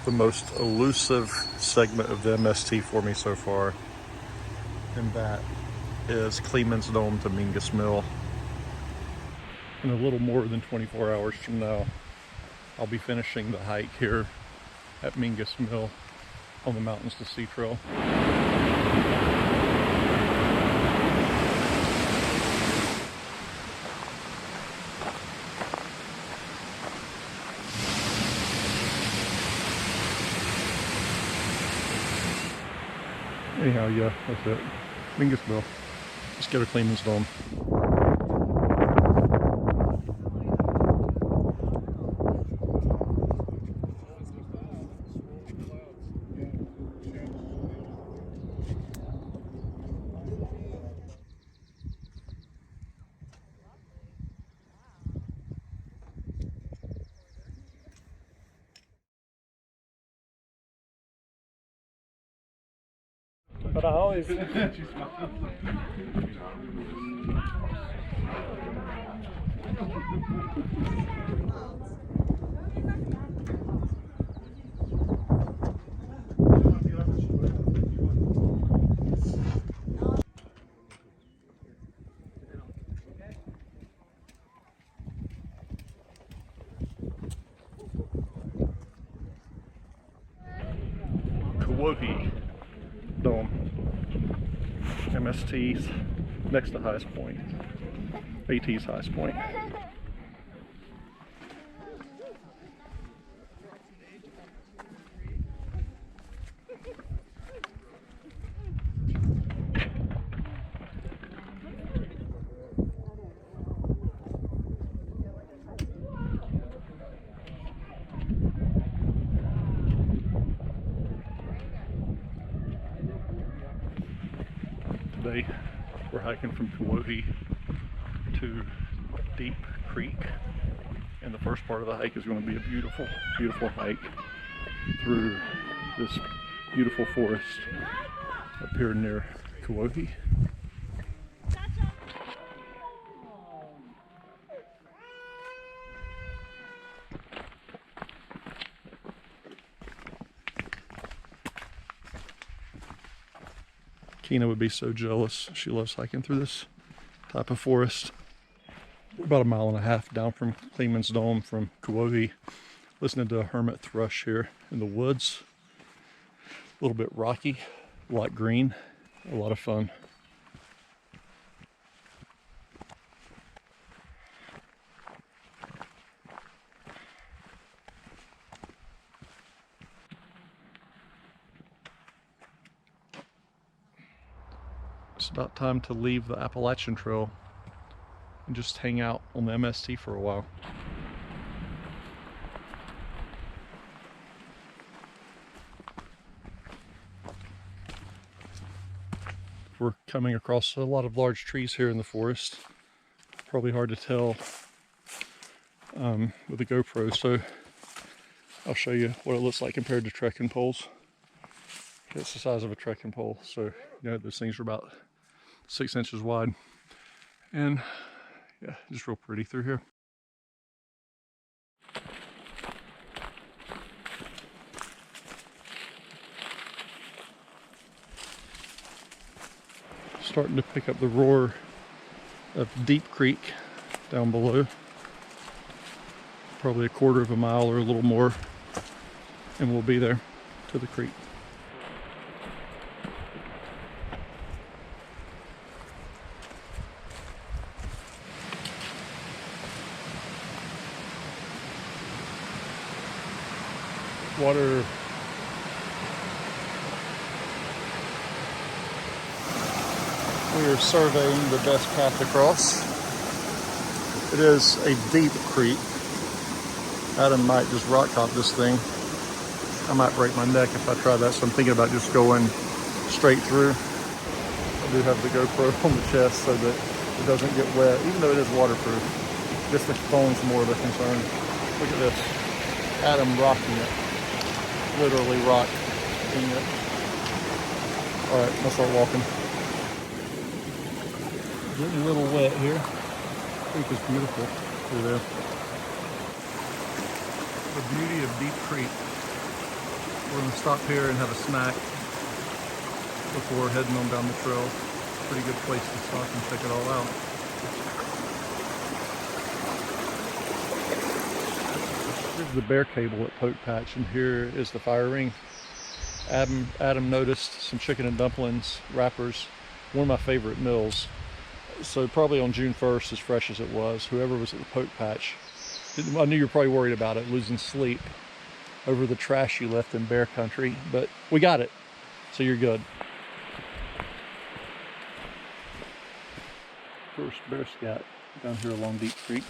the most elusive segment of the MST for me so far, and that is Clingmans Dome to Mingus Mill. In a little more than 24 hours from now, I'll be finishing the hike here at Mingus Mill on the Mountains to Sea Trail. Anyhow, yeah, that's it. Mingus Mill. Let's go to Clingmans Dome. But I always... Kuwohi Dome. MST's next to highest point. AT's highest point. Today we're hiking from Kuwohi to Deep Creek, and the first part of the hike is going to be a beautiful, beautiful hike through this beautiful forest up here near Kuwohi. Kina would be so jealous. She loves hiking through this type of forest. We're about 1.5 miles down from Clingmans Dome from Kuwohi, listening to a hermit thrush here in the woods. A little bit rocky, light green, a lot of fun. It's about time to leave the Appalachian Trail and just hang out on the MST for a while. We're coming across a lot of large trees here in the forest. Probably hard to tell with the GoPro, so I'll show you what it looks like compared to trekking poles. It's the size of a trekking pole, so you know those things are about 6 inches wide, and yeah, just real pretty through here. Starting to pick up the roar of Deep Creek down below. Probably 1/4 mile or a little more, and we'll be there to the creek. Water. We are surveying the best path across. It is a deep creek. Adam might just rock hop this thing. I might break my neck if I try that, so I'm thinking about just going straight through. I do have the GoPro on the chest so that it doesn't get wet, even though it is waterproof. Just the phone's more of a concern. Look at this. Adam rocking it. Literally rocking it. Alright, let's start walking. Getting a little wet here. The creek is beautiful through there. The beauty of Deep Creek. We're gonna stop here and have a snack before heading on down the trail. Pretty good place to stop and check it all out. Here's the bear cable at Poke Patch, and here is the fire ring. Adam noticed some chicken and dumplings wrappers, one of my favorite meals. So probably on June 1st, as fresh as it was, whoever was at the Poke Patch, I knew you were probably worried about it, losing sleep over the trash you left in bear country, but we got it, so you're good. First bear scat down here along Deep Creek.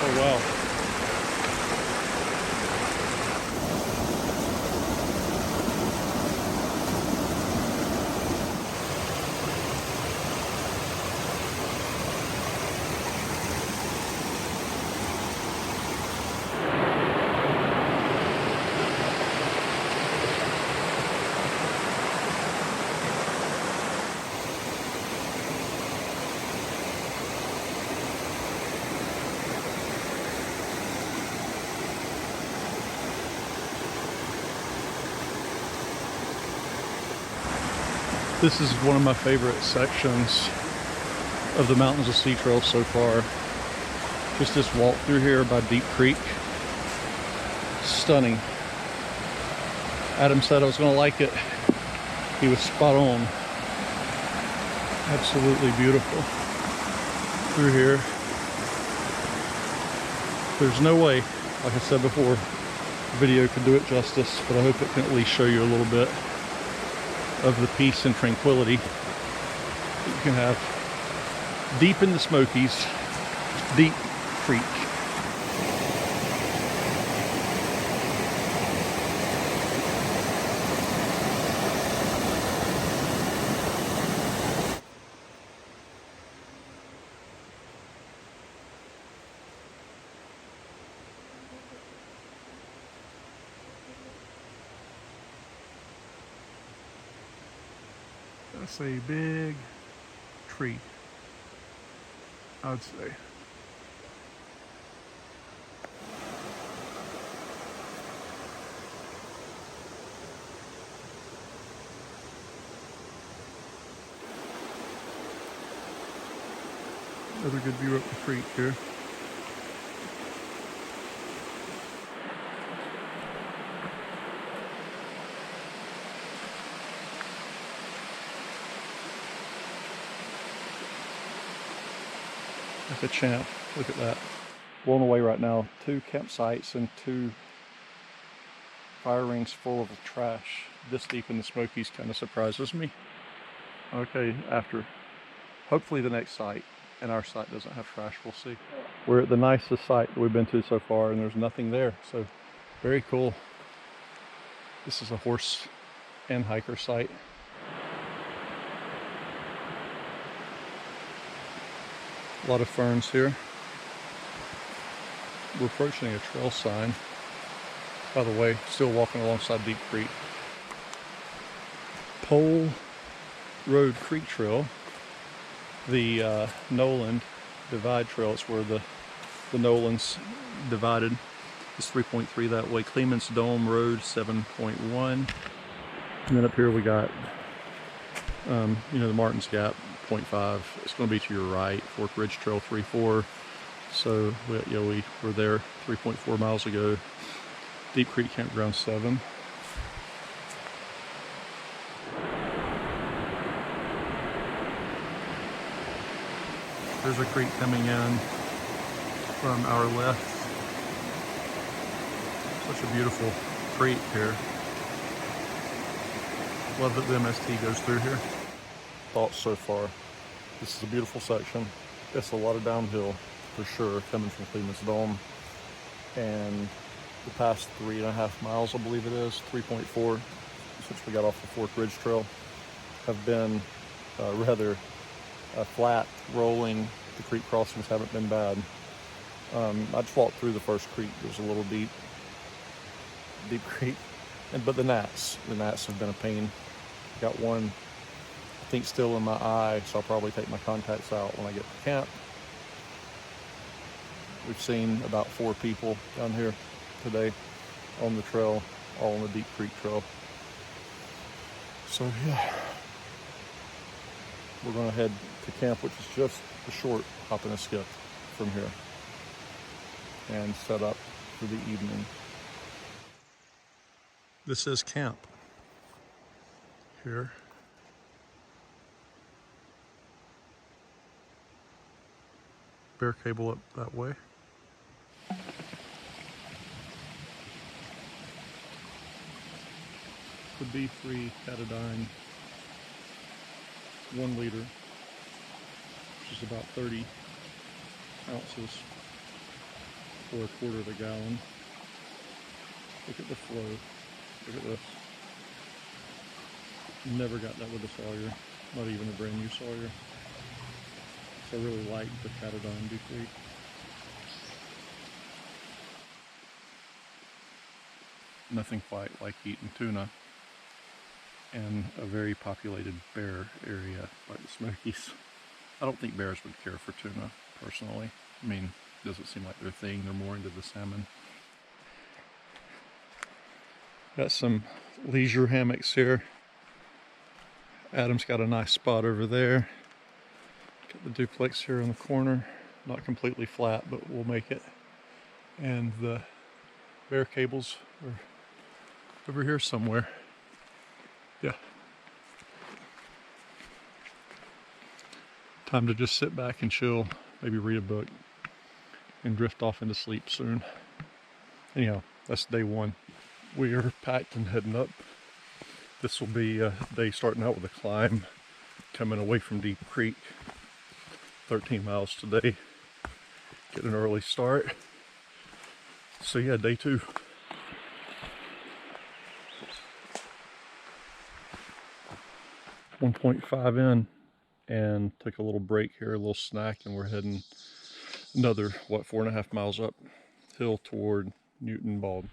Oh wow. This is one of my favorite sections of the Mountains of Sea Trail so far. Just this walk through here by Deep Creek. Stunning. Adam said I was going to like it. He was spot on. Absolutely beautiful. Through here. There's no way, like I said before, the video could do it justice, but I hope it can at least show you a little bit of the peace and tranquility that you can have deep in the Smokies, Deep Creek. That's a big tree, I'd say. Another good view up the creek here. Like a champ. Look at that. Blown away right now. 2 campsites and 2 fire rings full of trash. This deep in the Smokies kind of surprises me. Okay, after hopefully the next site, and our site doesn't have trash, we'll see. We're at the nicest site that we've been to so far, and there's nothing there, so very cool. This is a horse and hiker site. A lot of ferns here. We're approaching a trail sign. By the way, still walking alongside Deep Creek. Pole Road Creek Trail. The Noland Divide Trail, it's where the Nolands divided. It's 3.3 that way. Clingmans Dome Road 7.1. And then up here we got, the Martin's Gap 0.5. It's going to be to your right. Fork Ridge Trail 3.4. So we were there 3.4 miles ago. Deep Creek Campground 7. There's a creek coming in from our left. Such a beautiful creek here. Love that the MST goes through here. Thoughts so far. This is a beautiful section. It's a lot of downhill for sure coming from Clingmans Dome. And the past 3.5 miles, I believe it is, 3.4, since we got off the Fork Ridge Trail, have been rather flat, rolling. The creek crossings haven't been bad. I just walked through the first creek. It was a little deep. Deep Creek. But the gnats have been a pain. Got one, I think, still in my eye, so I'll probably take my contacts out when I get to camp. We've seen about 4 people down here today on the trail, all on the Deep Creek Trail. So yeah, we're gonna head to camp, which is just a short hop and a skip from here, and set up for the evening. This is camp here. Bear cable up that way. The B3 Catadine 1 liter, which is about 30 ounces for a quarter of a gallon. Look at the flow. Look at this. Never got that with a Sawyer, not even a brand new Sawyer. So I really like the Catadine B3. Nothing quite like eating tuna in a very populated bear area like the Smokies. I don't think bears would care for tuna, personally. I mean, it doesn't seem like their thing. They're more into the salmon. Got some leisure hammocks here. Adam's got a nice spot over there. Got the duplex here in the corner. Not completely flat, but we'll make it. And the bear cables are over here somewhere. Yeah. Time to just sit back and chill, maybe read a book, and drift off into sleep soon. Anyhow, that's day 1. We are packed and heading up. This will be a day starting out with a climb, coming away from Deep Creek. 13 miles today. Get an early start. So yeah, day 2. .5 in, and took a little break here, a little snack, and we're heading another, 4.5 miles up hill toward Newton Bald.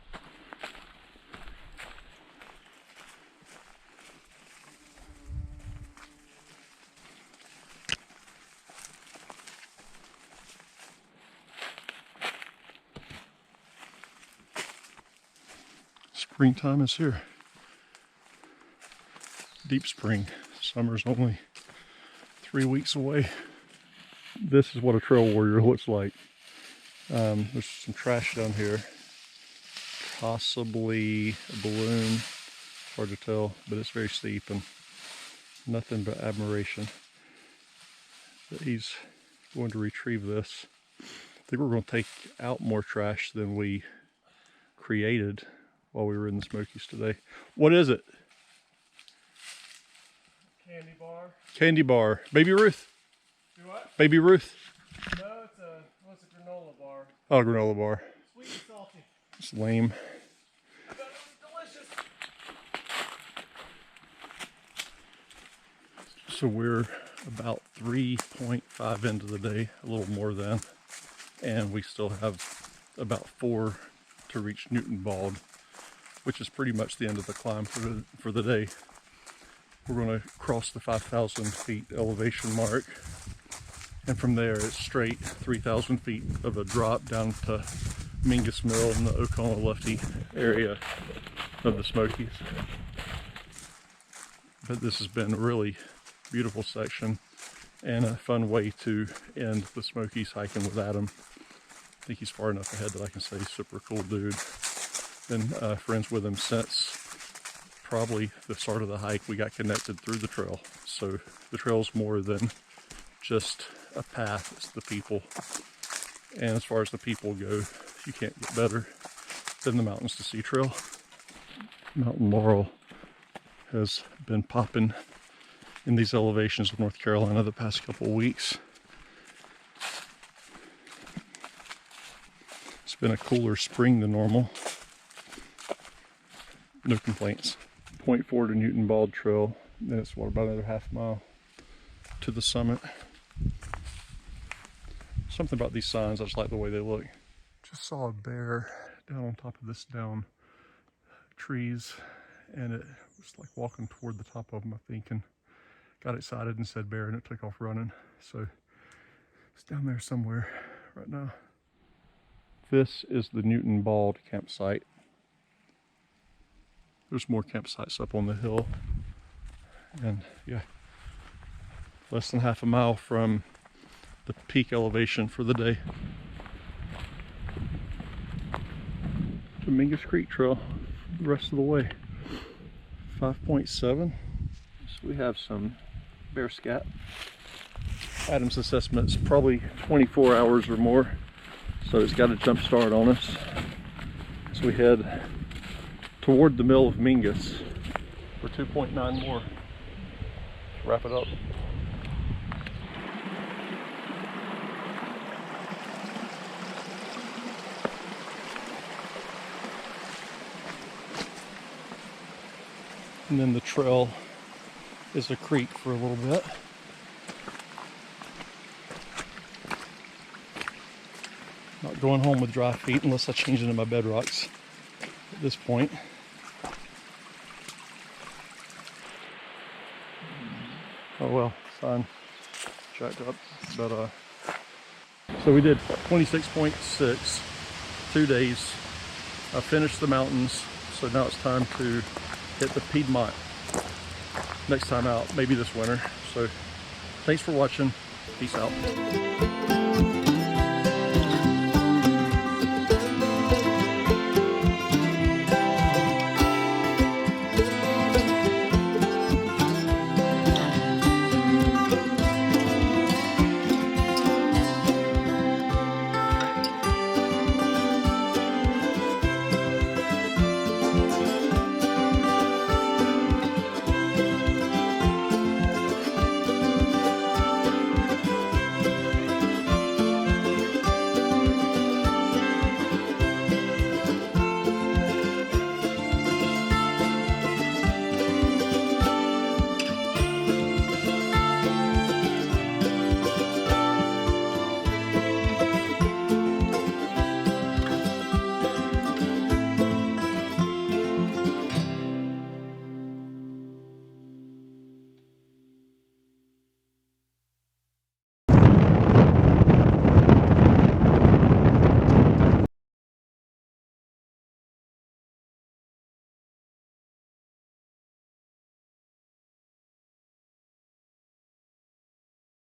Springtime is here. Deep spring. Summer's only 3 weeks away. This is what a trail warrior looks like. There's some trash down here. Possibly a balloon. Hard to tell, but it's very steep and nothing but admiration that he's going to retrieve this. I think we're going to take out more trash than we created while we were in the Smokies today. What is it? Candy bar. Candy bar. Baby Ruth. Do what? Baby Ruth. No, it's a granola bar. Oh, granola bar. Sweet and salty. It's lame. I thought it was delicious. So we're about 3.5 into the day, a little more than, and we still have about 4 to reach Newton Bald, which is pretty much the end of the climb for the day. We're going to cross the 5,000 feet elevation mark, and from there it's straight 3,000 feet of a drop down to Mingus Mill in the Oklahoma-Lefty area of the Smokies. But this has been a really beautiful section and a fun way to end the Smokies hiking with Adam. I think he's far enough ahead that I can say he's a super cool dude. Been friends with him since probably the start of the hike. We got connected through the trail. So the trail's more than just a path, it's the people. And as far as the people go, you can't get better than the Mountains to Sea Trail. Mountain Laurel has been popping in these elevations of North Carolina the past couple of weeks. It's been a cooler spring than normal. No complaints. 0.4 to Newton Bald Trail. Then it's about another half mile to the summit. Something about these signs, I just like the way they look. Just saw a bear down on top of this down trees, and it was like walking toward the top of them, I think, and got excited and said bear, and it took off running. So it's down there somewhere right now. This is the Newton Bald campsite. There's more campsites up on the hill, and yeah, less than half a mile from the peak elevation for the day. The Mingus Creek Trail the rest of the way. 5.7. So we have some bear scat. Adam's assessment is probably 24 hours or more, so it's got a jump start on us. So we head toward the mill of Mingus for 2.9 more. Let's wrap it up. And then the trail is a creek for a little bit. Not going home with dry feet unless I change into my bedrocks at this point. Oh well, sign jacked up. But so we did 26.6, 2 days. I finished the mountains, so now it's time to hit the Piedmont next time out, maybe this winter. So thanks for watching. Peace out.